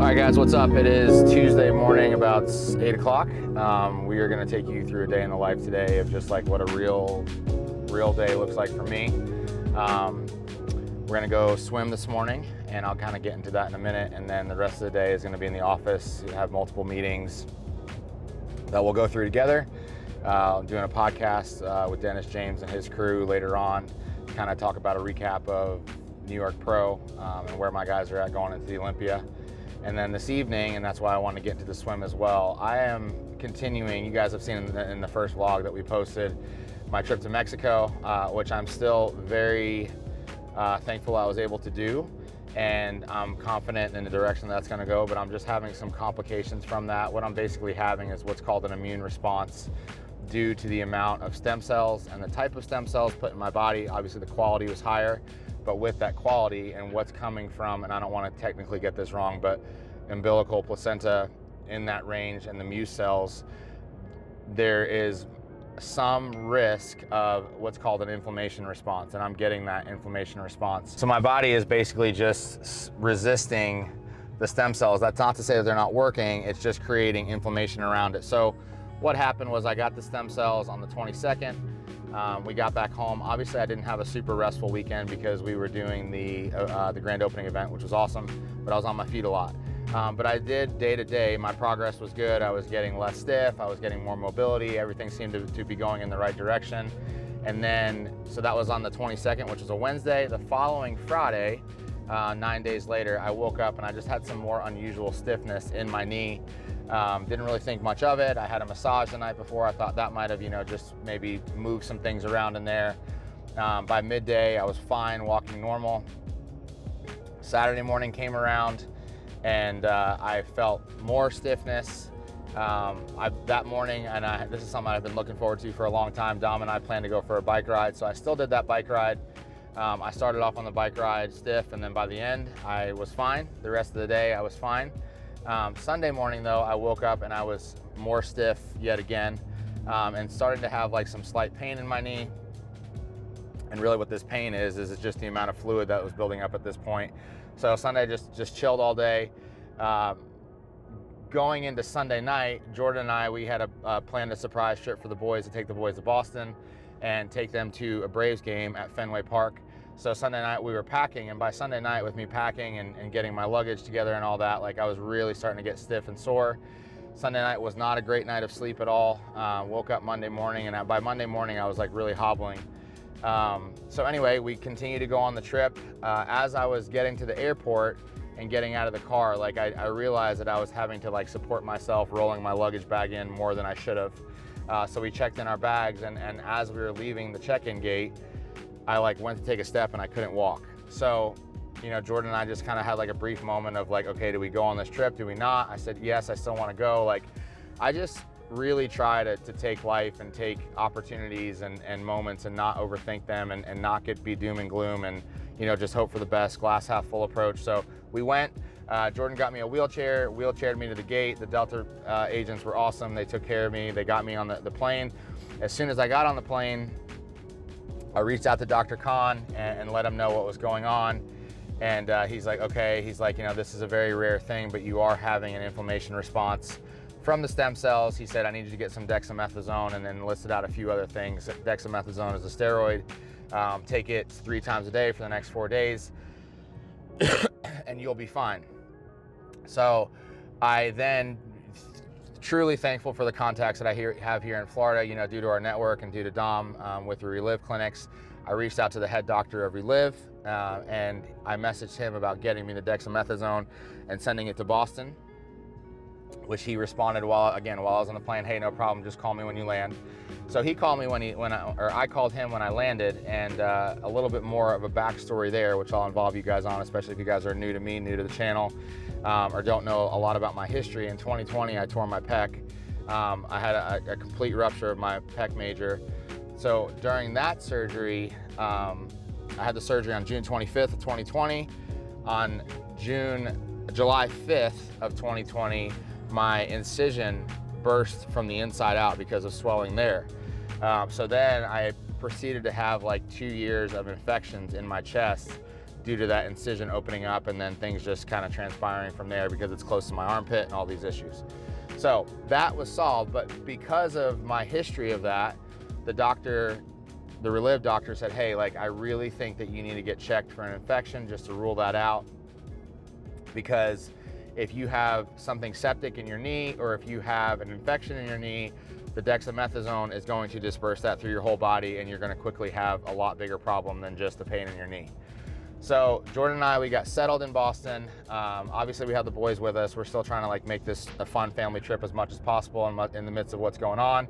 Alright guys, what's up? It is Tuesday morning, about 8 o'clock. We are going to take you through a day in the life today of just like what a real day looks like for me. We're going to go swim this morning, and I'll kind of get into that in a minute, and then the rest of the day is going to be in the office. We have multiple meetings that we'll go through together. I'm doing a podcast with Dennis James and his crew later on, kind of talk about a recap of New York Pro and where my guys are at going into the Olympia. And then this evening, and that's why I want to get into the swim as well, I am continuing, you guys have seen in the first vlog that we posted, my trip to Mexico, which I'm still very thankful I was able to do. And I'm confident in the direction that's going to go, but I'm just having some complications from that. What I'm basically having is what's called an immune response due to the amount of stem cells and the type of stem cells put in my body. Obviously the quality was higher, but with that quality and what's coming from, and I don't want to technically get this wrong, but umbilical placenta in that range and the Muse cells, there is some risk of what's called an inflammation response, and I'm getting that inflammation response. So my body is basically just resisting the stem cells. That's not to say that they're not working, it's just creating inflammation around it. So what happened was I got the stem cells on the 22nd. We got back home. Obviously, I didn't have a super restful weekend because we were doing the grand opening event, which was awesome, but I was on my feet a lot. But I did day to day. My progress was good. I was getting less stiff. I was getting more mobility. Everything seemed to be going in the right direction. And then, so that was on the 22nd, which was a Wednesday. The following Friday, 9 days later, I woke up and I just had some more unusual stiffness in my knee. Didn't really think much of it. I had a massage the night before. I thought that might have, just maybe moved some things around in there. By midday, I was fine, walking normal. Saturday morning came around and I felt more stiffness. That morning, and this is something I've been looking forward to for a long time, Dom and I plan to go for a bike ride, so I still did that bike ride. I started off on the bike ride stiff, and then by the end, I was fine. The rest of the day, I was fine. Sunday morning though, I woke up and I was more stiff yet again, and starting to have like some slight pain in my knee. And really what this pain is it's just the amount of fluid that was building up at this point. So Sunday just chilled all day. Going into Sunday night, Jordan and I, we had planned a surprise trip for the boys to take the boys to Boston and take them to a Braves game at Fenway Park. So Sunday night we were packing, and by Sunday night with me packing and getting my luggage together and all that, like I was really starting to get stiff and sore. Sunday night was not a great night of sleep at all. Woke up Monday morning, and by Monday morning I was like really hobbling. So anyway, we continued to go on the trip. As I was getting to the airport and getting out of the car, like I realized that I was having to like support myself rolling my luggage bag in more than I should have. So we checked in our bags, and as we were leaving the check-in gate, I like went to take a step and I couldn't walk. So, Jordan and I just kind of had like a brief moment of like, okay, do we go on this trip? Do we not? I said, yes, I still want to go. Like, I just really try to take life and take opportunities and moments and not overthink them and not be doom and gloom and, just hope for the best, glass half full approach. So we went, Jordan got me a wheelchaired me to the gate. The Delta agents were awesome. They took care of me. They got me on the plane. As soon as I got on the plane, I reached out to Dr. Khan and let him know what was going on. And he's like, okay, he's like, this is a very rare thing, but you are having an inflammation response from the stem cells. He said, I need you to get some dexamethasone, and then listed out a few other things. Dexamethasone is a steroid. Take it 3 times a day for the next 4 days and you'll be fine. So I then, truly thankful for the contacts that I have here in Florida, due to our network and due to Dom with the Relive clinics. I reached out to the head doctor of Relive and I messaged him about getting me the dexamethasone and sending it to Boston, which he responded while I was on the plane, hey, no problem, just call me when you land. So he called me I called him when I landed, and a little bit more of a backstory there, which I'll involve you guys on, especially if you guys are new to me, new to the channel, or don't know a lot about my history. In 2020, I tore my pec. I had a complete rupture of my pec major. So during that surgery, I had the surgery on June 25th of 2020. On July 5th of 2020, my incision burst from the inside out because of swelling there. So then I proceeded to have like 2 years of infections in my chest due to that incision opening up and then things just kind of transpiring from there because it's close to my armpit and all these issues. So that was solved, but because of my history of that, the Relive doctor said, hey, like, I really think that you need to get checked for an infection just to rule that out, because if you have something septic in your knee or if you have an infection in your knee, the dexamethasone is going to disperse that through your whole body and you're going to quickly have a lot bigger problem than just the pain in your knee. So Jordan and I, we got settled in Boston. Obviously we have the boys with us. We're still trying to like make this a fun family trip as much as possible in the midst of what's going on.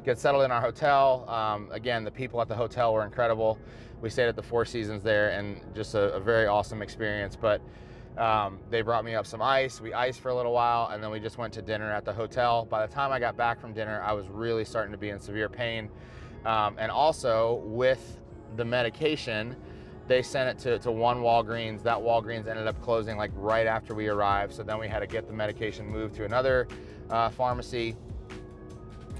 Get settled in our hotel. Again, the people at the hotel were incredible. We stayed at the Four Seasons there, and just a very awesome experience. But they brought me up some ice. We iced for a little while, and then we just went to dinner at the hotel. By the time I got back from dinner, I was really starting to be in severe pain. And also with the medication, they sent it to one Walgreens. That Walgreens ended up closing like right after we arrived. So then we had to get the medication moved to another pharmacy.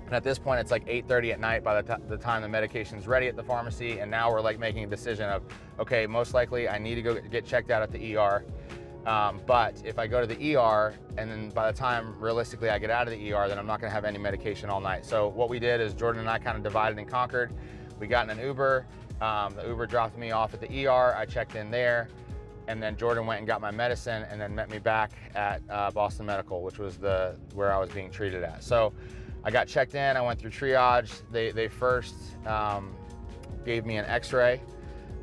And at this point, it's like 8:30 at night by the time the medication's ready at the pharmacy. And now we're like making a decision of, okay, most likely I need to go get checked out at the ER. But if I go to the ER and then by the time realistically I get out of the ER, then I'm not gonna have any medication all night. So what we did is Jordan and I kind of divided and conquered. We got in an Uber. The Uber dropped me off at the ER. I checked in there, and then Jordan went and got my medicine and then met me back at Boston Medical, which was where I was being treated at. So I got checked in, I went through triage. They first gave me an x-ray.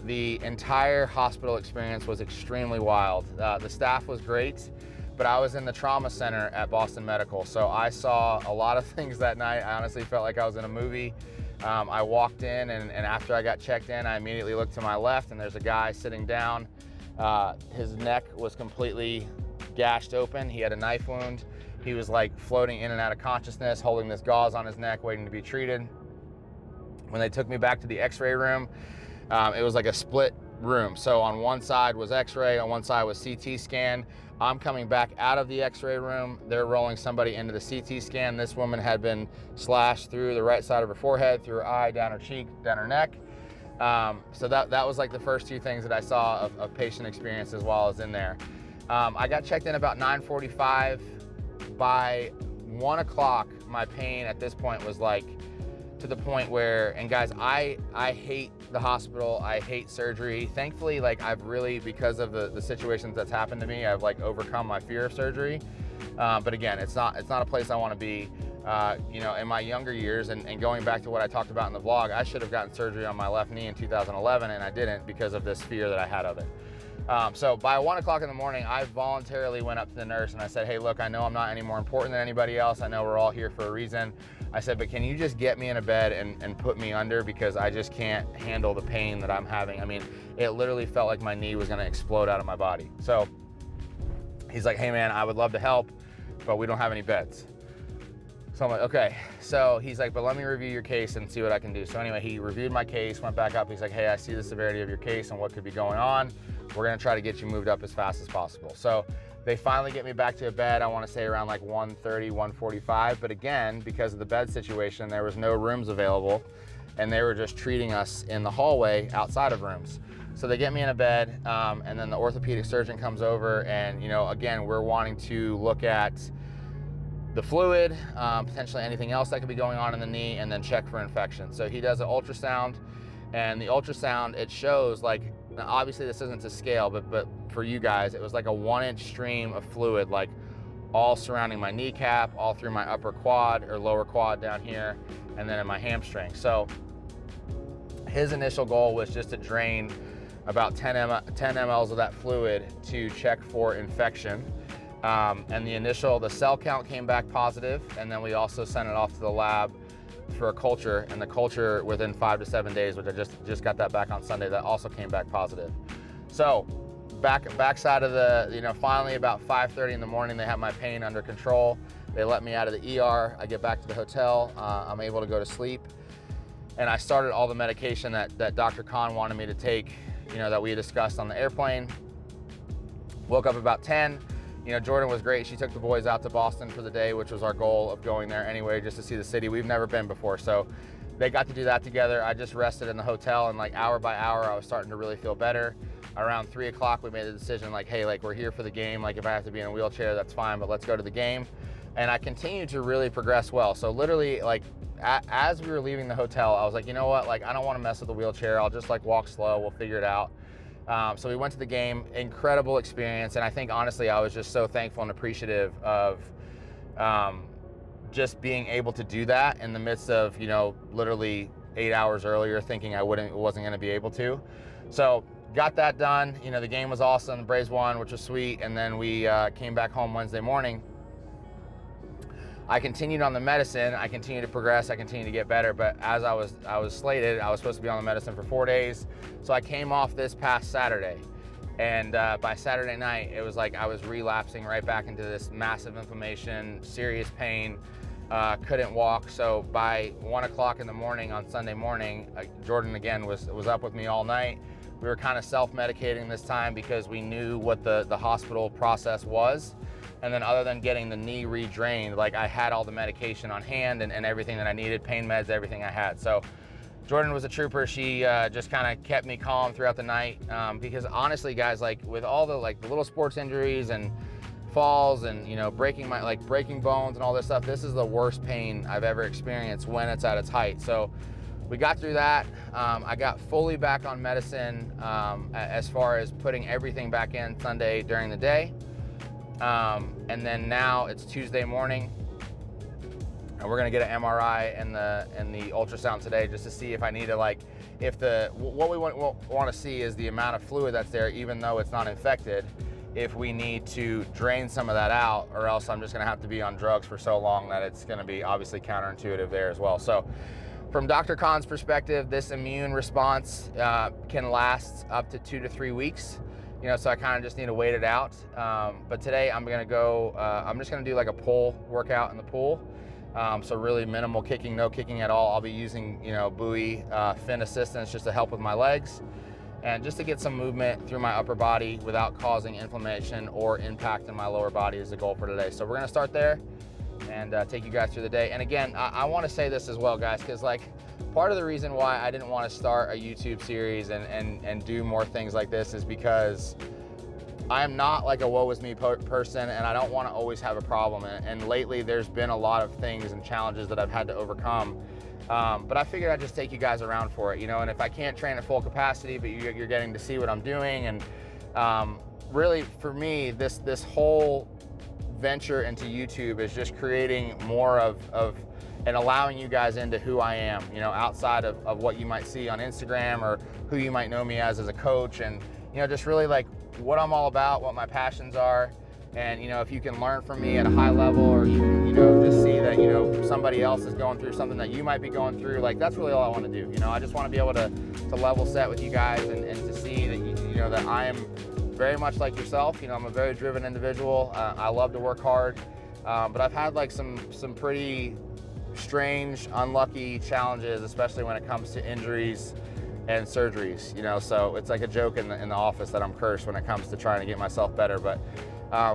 The entire hospital experience was extremely wild. The staff was great, but I was in the trauma center at Boston Medical. So I saw a lot of things that night. I honestly felt like I was in a movie. I walked in and after I got checked in, I immediately looked to my left and there's a guy sitting down. His neck was completely gashed open. He had a knife wound. He was like floating in and out of consciousness, holding this gauze on his neck, waiting to be treated. When they took me back to the x-ray room, it was like a split room. So on one side was x-ray, on one side was CT scan. I'm coming back out of the x-ray room. They're rolling somebody into the CT scan. This woman had been slashed through the right side of her forehead, through her eye, down her cheek, down her neck. So that was like the first two things that I saw of patient experiences while I was in there. I got checked in about 9:45. By 1 o'clock, my pain at this point was like to the point where, and guys, I hate the hospital, I hate surgery. Thankfully, like I've really, because of the situations that's happened to me, I've like overcome my fear of surgery. But again, it's not a place I want to be. You know, in my younger years, and going back to what I talked about in the vlog, I should have gotten surgery on my left knee in 2011, and I didn't because of this fear that I had of it. So by 1 o'clock in the morning, I voluntarily went up to the nurse and I said, hey, look, I know I'm not any more important than anybody else. I know we're all here for a reason. I said, but can you just get me in a bed and put me under, because I just can't handle the pain that I'm having. I mean, it literally felt like my knee was gonna explode out of my body. So he's like, hey man, I would love to help, but we don't have any beds. So I'm like, okay. So he's like, but let me review your case and see what I can do. So anyway, he reviewed my case, went back up. He's like, hey, I see the severity of your case and what could be going on. We're gonna try to get you moved up as fast as possible. So they finally get me back to a bed, I wanna say around like 1:30, 1:45. But again, because of the bed situation, there was no rooms available and they were just treating us in the hallway outside of rooms. So they get me in a bed, and then the orthopedic surgeon comes over, and you know, again, we're wanting to look at the fluid, potentially anything else that could be going on in the knee, and then check for infection. So he does an ultrasound, and the ultrasound, it shows like, now obviously this isn't to scale, but for you guys, it was like a 1-inch stream of fluid, like all surrounding my kneecap, all through my upper quad or lower quad down here, and then in my hamstring. So his initial goal was just to drain about 10 mLs of that fluid to check for infection. And the cell count came back positive, and then we also sent it off to the lab for a culture, and the culture within 5 to 7 days, which I just got that back on Sunday, that also came back positive. So backside of the, you know, finally about 5:30 in the morning, they have my pain under control. They let me out of the ER. I get back to the hotel. I'm able to go to sleep, and I started all the medication that Dr. Khan wanted me to take, you know, that we had discussed on the airplane. Woke up about 10. You know, Jordan was great. She took the boys out to Boston for the day, which was our goal of going there anyway, just to see the city. We've never been before, so they got to do that together. I just rested in the hotel, and like hour by hour, I was starting to really feel better. around 3 o'clock, we made the decision like, hey, like we're here for the game. Like if I have to be in a wheelchair, that's fine, but let's go to the game. And I continued to really progress well. So literally like as we were leaving the hotel, I was like, you know what? Like I don't want to mess with the wheelchair. I'll just like walk slow. We'll figure it out. So we went to the game, incredible experience. And I think honestly, I was just so thankful and appreciative of just being able to do that in the midst of, you know, literally 8 hours earlier thinking I wasn't gonna be able to. So got that done. You know, the game was awesome. The Braves won, which was sweet. And then we came back home Wednesday morning. I continued on the medicine. I continued to progress. I continued to get better. But as I was slated, I was supposed to be on the medicine for 4 days. So I came off this past Saturday. And by Saturday night, it was like I was relapsing right back into this massive inflammation, serious pain, couldn't walk. So by 1 o'clock in the morning on Sunday morning, Jordan again was up with me all night. We were kind of self-medicating this time because we knew what the hospital process was. And then other than getting the knee redrained, like I had all the medication on hand and everything that I needed, pain meds, everything I had. So Jordan was a trooper. She just kind of kept me calm throughout the night because honestly, guys, like with all the little sports injuries and falls and, you know, breaking bones and all this stuff, this is the worst pain I've ever experienced when it's at its height. So we got through that. I got fully back on medicine as far as putting everything back in Sunday during the day. And then now it's Tuesday morning and we're gonna get an MRI and the ultrasound today just to see if I need to what we want to see is the amount of fluid that's there, even though it's not infected, if we need to drain some of that out, or else I'm just gonna have to be on drugs for so long that it's gonna be obviously counterintuitive there as well. So from Dr. Khan's perspective, this immune response can last up to 2 to 3 weeks. You know, so I kind of just need to wait it out. But today I'm gonna go, I'm just gonna do like a pull workout in the pool. So really minimal kicking, no kicking at all. I'll be using, you know, buoy, fin assistance just to help with my legs and just to get some movement through my upper body without causing inflammation or impact in my lower body is the goal for today. So we're gonna start there and take you guys through the day. And again, I wanna say this as well, guys, because like part of the reason why I didn't want to start a YouTube series and do more things like this is because I'm not like a woe is me person and I don't want to always have a problem. And lately there's been a lot of things and challenges that I've had to overcome. But I figured I'd just take you guys around for it, you know, and if I can't train at full capacity, but you're getting to see what I'm doing. And really for me, this whole venture into YouTube is just creating more of and allowing you guys into who I am, you know, outside of what you might see on Instagram or who you might know me as a coach, and, you know, just really like what I'm all about, what my passions are. And, you know, if you can learn from me at a high level, or you can, you know, just see that, you know, somebody else is going through something that you might be going through, like that's really all I want to do. You know, I just want to be able to level set with you guys and to see that, you know, that I am very much like yourself. You know, I'm a very driven individual. I love to work hard, but I've had like some pretty strange, unlucky challenges, especially when it comes to injuries and surgeries, you know, so it's like a joke in the office that I'm cursed when it comes to trying to get myself better. But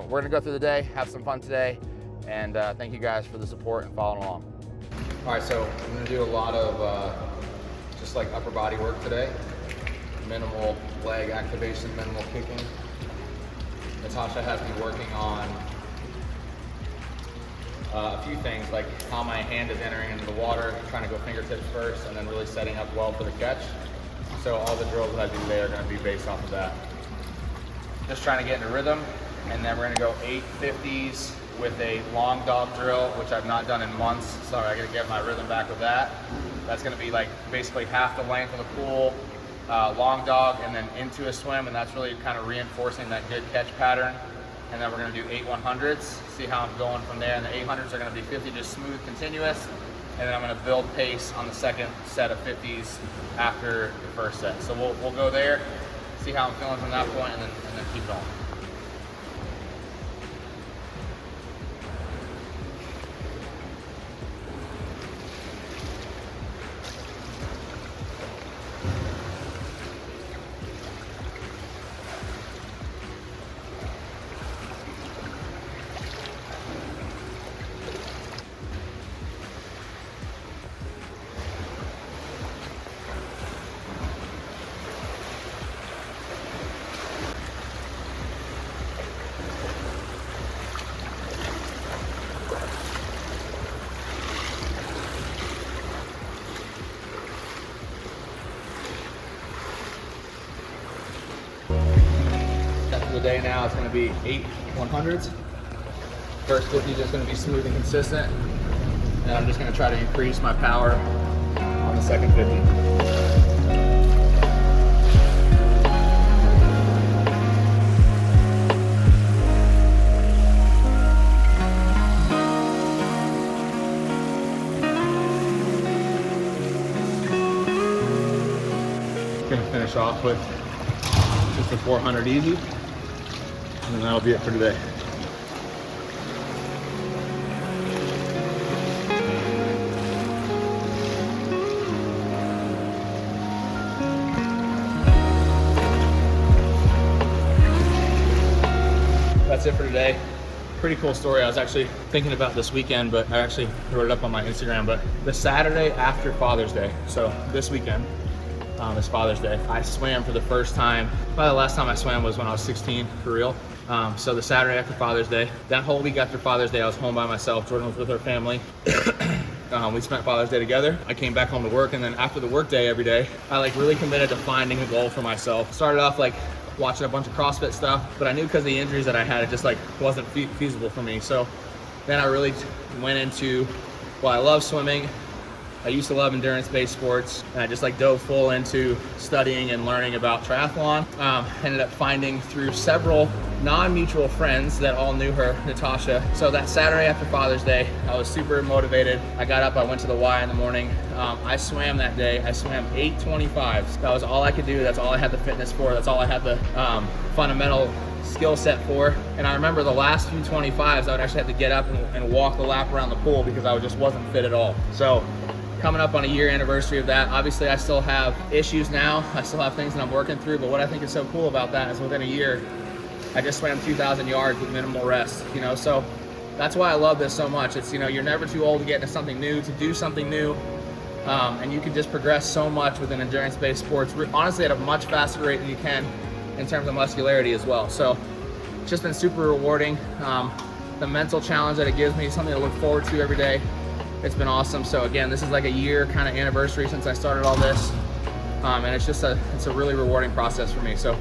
we're gonna go through the day, have some fun today, and thank you guys for the support and following along. All right, so I'm gonna do a lot of just like upper body work today, minimal leg activation, minimal kicking. Natasha has me working on a few things, like how my hand is entering into the water, trying to go fingertips first, and then really setting up well for the catch. So all the drills that I do today are going to be based off of that. Just trying to get into rhythm, and then we're going to go 8 50s with a long dog drill, which I've not done in months, so I got to get my rhythm back with that. That's going to be like basically half the length of the pool, long dog, and then into a swim, and that's really kind of reinforcing that good catch pattern. And then we're gonna do 8 100s, see how I'm going from there. And the 800s are gonna be 50 just smooth, continuous. And then I'm gonna build pace on the second set of 50s after the first set. So we'll go there, see how I'm feeling from that point, and then keep going. the day now, it's gonna be 8 100s. First 50 is just gonna be smooth and consistent. And I'm just gonna try to increase my power on the second 50. Gonna finish off with just a 400 easy, and then that'll be it for today. That's it for today. Pretty cool story. I was actually thinking about this weekend, but I actually wrote it up on my Instagram, but the Saturday after Father's Day, so this weekend, it's Father's Day, I swam for the first time. Probably the last time I swam was when I was 16, for real. So the Saturday after Father's Day, that whole week after Father's Day, I was home by myself. Jordan was with her family. We spent Father's Day together. I came back home to work, and then after the work day every day, I like really committed to finding a goal for myself. Started off like watching a bunch of CrossFit stuff, but I knew because of the injuries that I had, it just like wasn't feasible for me. So then I really went into, well, I love swimming. I used to love endurance-based sports, and I just like dove full into studying and learning about triathlon. Ended up finding through several non-mutual friends that all knew her, Natasha. So that Saturday after Father's Day, I was super motivated. I got up, I went to the Y in the morning. I swam that day. I swam 8:25s. That was all I could do. That's all I had the fitness for. That's all I had the fundamental skill set for. And I remember the last few 25s, I would actually have to get up and walk the lap around the pool because I just wasn't fit at all. So coming up on a year anniversary of that, obviously I still have issues now. I still have things that I'm working through, but what I think is so cool about that is within a year, I just swam 2,000 yards with minimal rest, you know? So that's why I love this so much. It's, you know, you're never too old to get into something new, to do something new. And you can just progress so much within endurance-based sports, honestly at a much faster rate than you can in terms of muscularity as well. So it's just been super rewarding. The mental challenge that it gives me is something to look forward to every day. It's been awesome. So again, this is like a year kind of anniversary since I started all this. And it's just it's a really rewarding process for me. So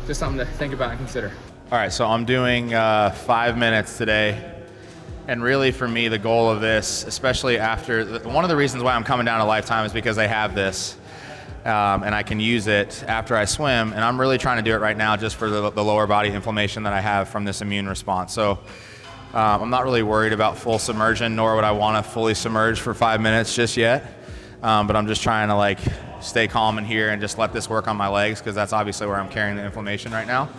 just something to think about and consider. All right, so I'm doing 5 minutes today. And really for me, the goal of this, especially after, one of the reasons why I'm coming down to Lifetime is because they have this. And I can use it after I swim. And I'm really trying to do it right now just for the lower body inflammation that I have from this immune response. So I'm not really worried about full submersion, nor would I want to fully submerge for 5 minutes just yet. But I'm just trying to like stay calm in here and just let this work on my legs, because that's obviously where I'm carrying the inflammation right now.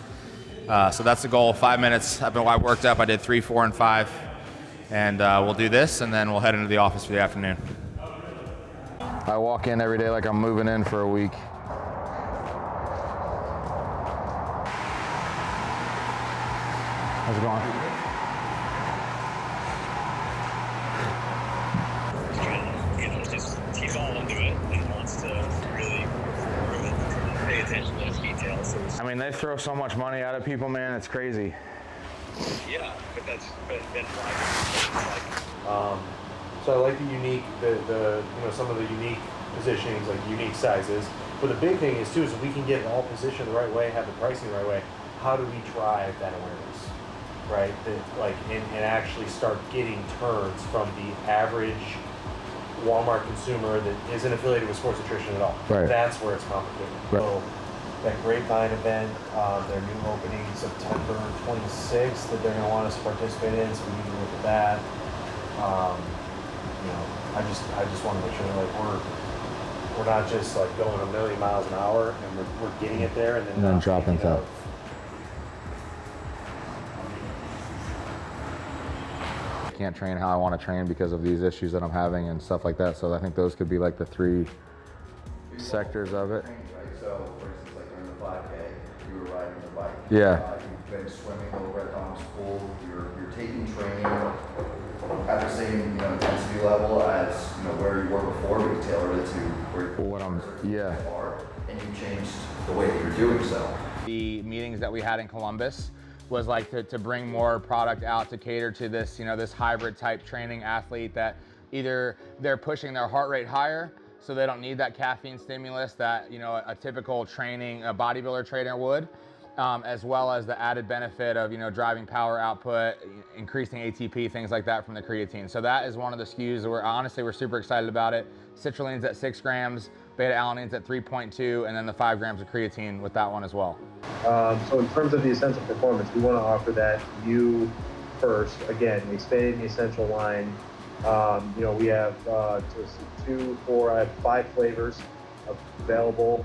So that's the goal, 5 minutes. I worked up, I did 3, 4, and 5. And we'll do this, and then we'll head into the office for the afternoon. I walk in every day like I'm moving in for a week. How's it going? He's all into it and wants to really pay attention to those details. I mean, they throw so much money at it, people, man, it's crazy. Yeah, but that's been like. So I like the unique, some of the unique positionings, like unique sizes. But the big thing is too, is if we can get it all positioned the right way, have the pricing the right way, how do we drive that awareness, right? And actually start getting turns from the average Walmart consumer that isn't affiliated with sports nutrition at all. Right. That's where it's complicated. Right. So that Grapevine event, their new opening September 26th that they're going to want us to participate in, so we need to look at that. I just want to make sure that like we're not just like going a million miles an hour and we're getting it there and then dropping stuff. Can't train how I want to train because of these issues that I'm having and stuff like that. So I think those could be like the 3 sectors of it. So, for instance, like during the 5K, you were riding the bike. Yeah. You've been swimming over at Tom's pool. You're taking training at the same intensity level as where you were before, but you tailored it to where you are, and you changed the way that you're doing so. The meetings that we had in Columbus was like to bring more product out to cater to this, this hybrid type training athlete that either they're pushing their heart rate higher, so they don't need that caffeine stimulus that a typical training, a bodybuilder trainer would, as well as the added benefit of, driving power output, increasing ATP, things like that from the creatine. So that is one of the SKUs that we're super excited about it. Citrulline's at 6 grams, beta-alanine's at 3.2, and then the 5 grams of creatine with that one as well. So in terms of the Essential Performance, we want to offer that to you first. Again, expanding the Essential line. We have 5 flavors available.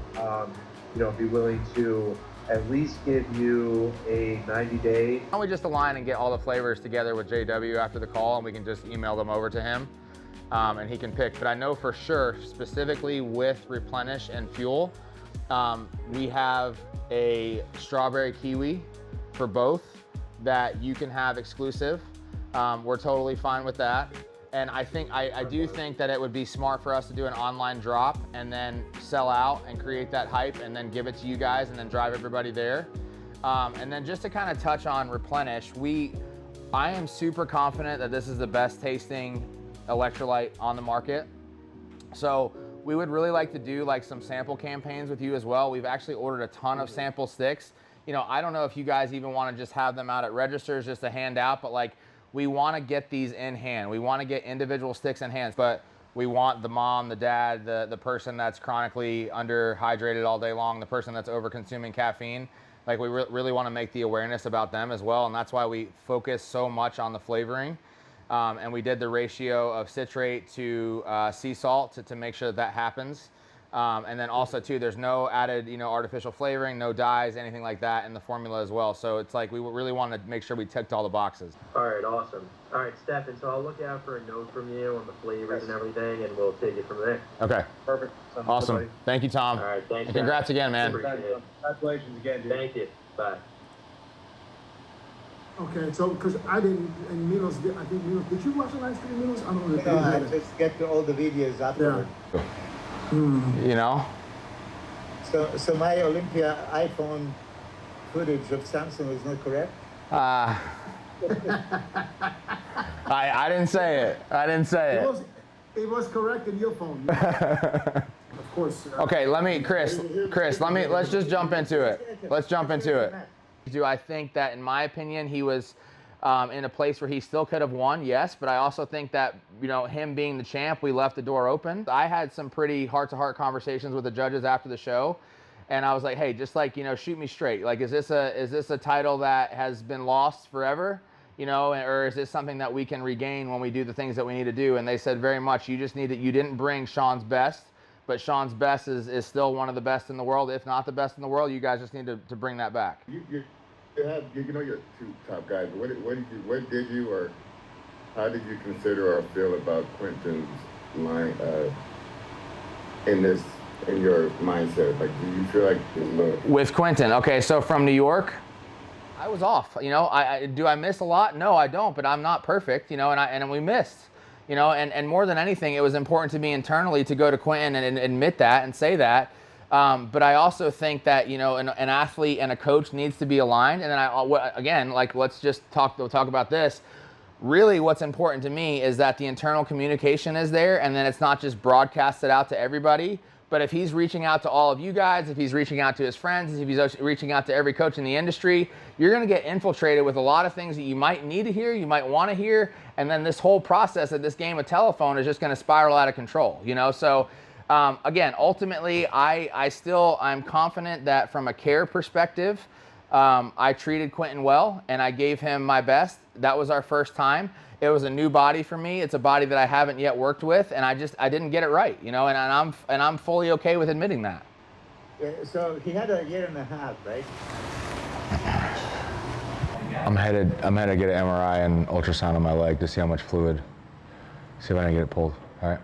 Be willing to at least give you a 90-day. Why don't we just align and get all the flavors together with JW after the call, and we can just email them over to him, and he can pick. But I know for sure, specifically with Replenish and Fuel, we have a strawberry kiwi for both that you can have exclusive. We're totally fine with that. And I do think that it would be smart for us to do an online drop and then sell out and create that hype and then give it to you guys and then drive everybody there. And then just to kind of touch on Replenish, I am super confident that this is the best tasting electrolyte on the market. So we would really like to do like some sample campaigns with you as well. We've actually ordered a ton of sample sticks. I don't know if you guys even want to just have them out at registers just to hand out, but like, we want to get these in hand. We want to get individual sticks in hands, but we want the mom, the dad, the person that's chronically underhydrated all day long, the person that's over consuming caffeine. Like we really want to make the awareness about them as well. And that's why we focus so much on the flavoring. And we did the ratio of citrate to sea salt to make sure that happens. And then also too, there's no added, artificial flavoring, no dyes, anything like that in the formula as well. So it's like, we really want to make sure we ticked all the boxes. All right, awesome. All right, Stefan, so I'll look out for a note from you on the flavors and everything, and we'll take it from there. Okay. Perfect. Awesome. Everybody. Thank you, Tom. All right, thanks. And congrats again, man. Congratulations again, dude. Thank you. Bye. Okay, so because I didn't, and Milos, I think Milos, did you watch the live stream, Milos? I don't know if you I did. just get to all the videos afterward. So my Olympia iPhone footage of Samson was not correct? I didn't say it. I didn't say it. It was correct in your phone. Of course. Okay, let's just jump into it. Let's jump into it. Do I think that, in my opinion, he was in a place where he still could have won? Yes, but I also think that, him being the champ, we left the door open. I had some pretty heart-to-heart conversations with the judges after the show, and I was like, hey, just like, shoot me straight. Like, is this a title that has been lost forever? Or is this something that we can regain when we do the things that we need to do? And they said very much, you didn't bring Sean's best, but Sean's best is still one of the best in the world, if not the best in the world. You guys just need to bring that back. You have, you're 2 top guys. What did you or how did you consider or feel about Quentin's line in your mindset? Like, do you feel like with Quentin? Okay, so from New York, I was off. Do I miss a lot? No, I don't. But I'm not perfect. And we missed. And more than anything, it was important to me internally to go to Quentin and admit that and say that. But I also think that, an athlete and a coach needs to be aligned. And then again, let's just talk about this. Really what's important to me is that the internal communication is there, and then it's not just broadcasted out to everybody. But if he's reaching out to all of you guys, if he's reaching out to his friends, if he's reaching out to every coach in the industry, you're going to get infiltrated with a lot of things that you might need to hear, you might want to hear. And then this whole process of this game of telephone is just going to spiral out of control, So again, ultimately, I'm confident that from a care perspective, I treated Quentin well and I gave him my best. That was our first time. It was a new body for me. It's a body that I haven't yet worked with, and I didn't get it right, and I'm fully okay with admitting that. So he had a year and a half, right? I'm headed to get an MRI and ultrasound on my leg to see how much fluid. See if I can get it pulled. All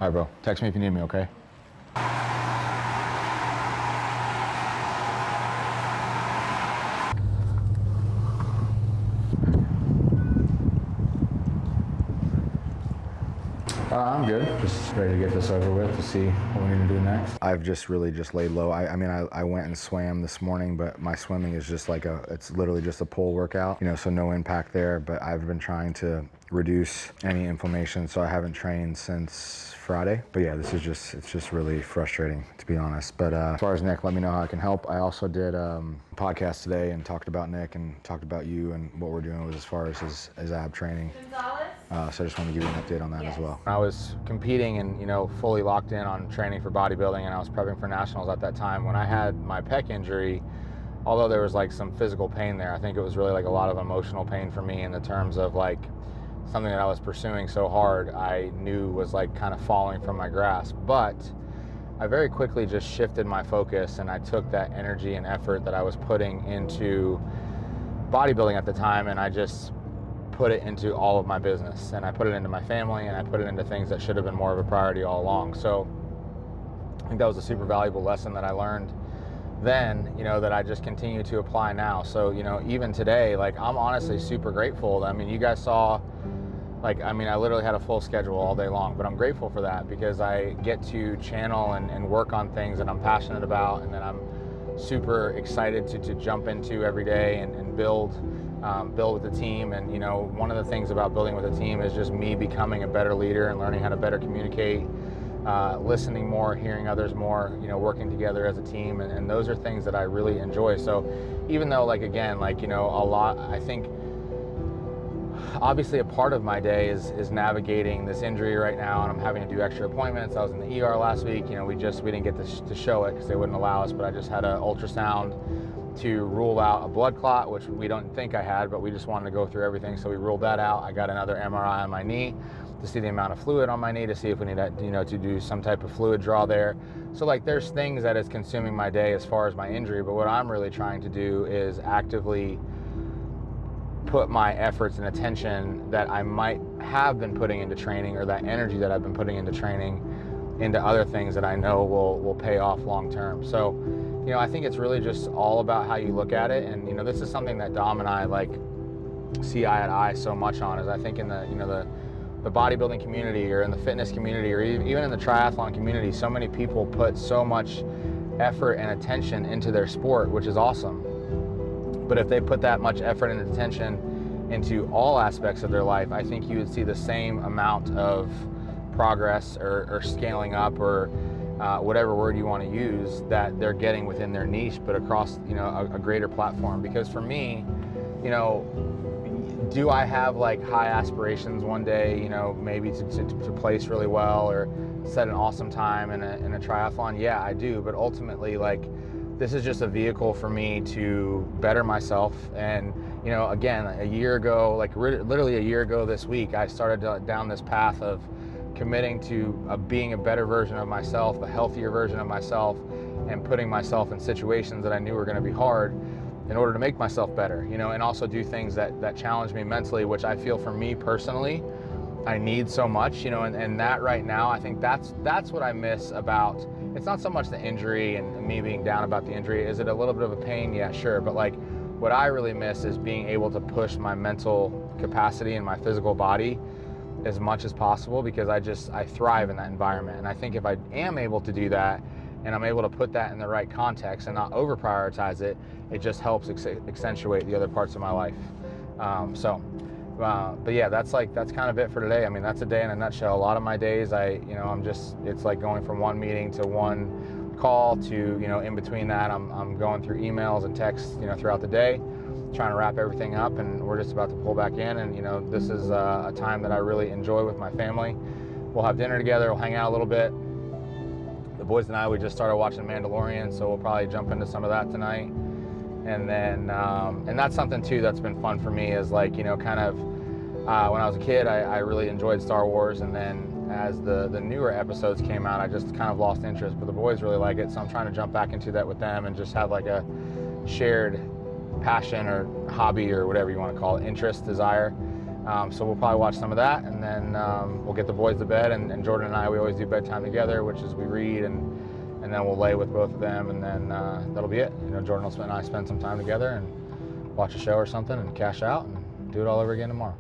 right, bro. Text me if you need me, okay? I'm good. Just ready to get this over with to see what we need to do next. I've just really just laid low. I mean, I went and swam this morning, but my swimming is just like it's literally just a pull workout, you know, so no impact there. But I've been trying to reduce any inflammation, so I haven't trained since Friday. But yeah, it's just really frustrating, to be honest. But as far as Nick, let me know how I can help. I also did a podcast today and talked about Nick and talked about you and what we're doing with as far as his ab training. So I just want to give you an update on that as well. I was competing and, you know, fully locked in on training for bodybuilding, and I was prepping for nationals at that time. When I had my pec injury, although there was like some physical pain there, I think it was really like a lot of emotional pain for me in the terms of like something that I was pursuing so hard I knew was like kind of falling from my grasp. But I very quickly just shifted my focus, and I took that energy and effort that I was putting into bodybuilding at the time, and I just put it into all of my business, and I put it into my family, and I put it into things that should have been more of a priority all along. So I think that was a super valuable lesson that I learned then, you know, that I just continue to apply now. So, you know, even today, like, I'm honestly super grateful. I mean, you guys saw, like, I mean, I literally had a full schedule all day long, but I'm grateful for that because I get to channel and work on things that I'm passionate about and that I'm super excited to jump into every day and build with the team. And, you know, one of the things about building with a team is just me becoming a better leader and learning how to better communicate, listening more, hearing others more, you know, working together as a team. And those are things that I really enjoy. So even though, like, again, like, you know, a lot, I think obviously a part of my day is navigating this injury right now, and I'm having to do extra appointments. I was in the ER last week. You know, we didn't get to show it because they wouldn't allow us, but I just had an ultrasound to rule out a blood clot, which we don't think I had, but we just wanted to go through everything, so we ruled that out. I got another MRI on my knee to see the amount of fluid on my knee, to see if we need to, you know, to do some type of fluid draw there. So like, there's things that is consuming my day as far as my injury, but what I'm really trying to do is actively put my efforts and attention that I might have been putting into training, or that energy that I've been putting into training, into other things that I know will pay off long term. So, you know, I think it's really just all about how you look at it. And, you know, this is something that Dom and I like see eye to eye so much on, is I think in the, you know, the bodybuilding community, or in the fitness community, or even in the triathlon community, so many people put so much effort and attention into their sport, which is awesome. But if they put that much effort and attention into all aspects of their life, I think you would see the same amount of progress or scaling up, or whatever word you want to use, that they're getting within their niche, but across, you know, a greater platform. Because for me, you know, do I have like high aspirations one day, you know, maybe to place really well or set an awesome time in a triathlon? Yeah, I do. But ultimately, like, this is just a vehicle for me to better myself. And, you know, again, a year ago, like literally a year ago this week, I started down this path of committing to being a better version of myself, a healthier version of myself, and putting myself in situations that I knew were going to be hard in order to make myself better, you know, and also do things that challenge me mentally, which I feel for me personally, I need so much, you know, and that right now, I think that's what I miss about, it's not so much the injury and me being down about the injury. Is it a little bit of a pain? Yeah, sure. But like, what I really miss is being able to push my mental capacity and my physical body as much as possible, because I thrive in that environment. And I think if I am able to do that, and I'm able to put that in the right context and not over prioritize it, it just helps accentuate the other parts of my life. But yeah, that's kind of it for today. I mean, that's a day in a nutshell. A lot of my days, it's like going from one meeting to one call to, you know, in between that, I'm going through emails and texts, you know, throughout the day, trying to wrap everything up, and we're just about to pull back in. And, you know, this is a time that I really enjoy with my family. We'll have dinner together, we'll hang out a little bit. The boys and I, we just started watching Mandalorian, so we'll probably jump into some of that tonight. And then, and that's something too that's been fun for me, is like, you know, kind of, when I was a kid, I really enjoyed Star Wars, and then as the newer episodes came out, I just kind of lost interest, but the boys really like it, so I'm trying to jump back into that with them and just have like a shared passion or hobby, or whatever you want to call it, interest, desire. So we'll probably watch some of that, and then we'll get the boys to bed, and Jordan and I, we always do bedtime together, which is we read, and then we'll lay with both of them, and then that'll be it. You know, Jordan and I spend some time together and watch a show or something and cash out and do it all over again tomorrow.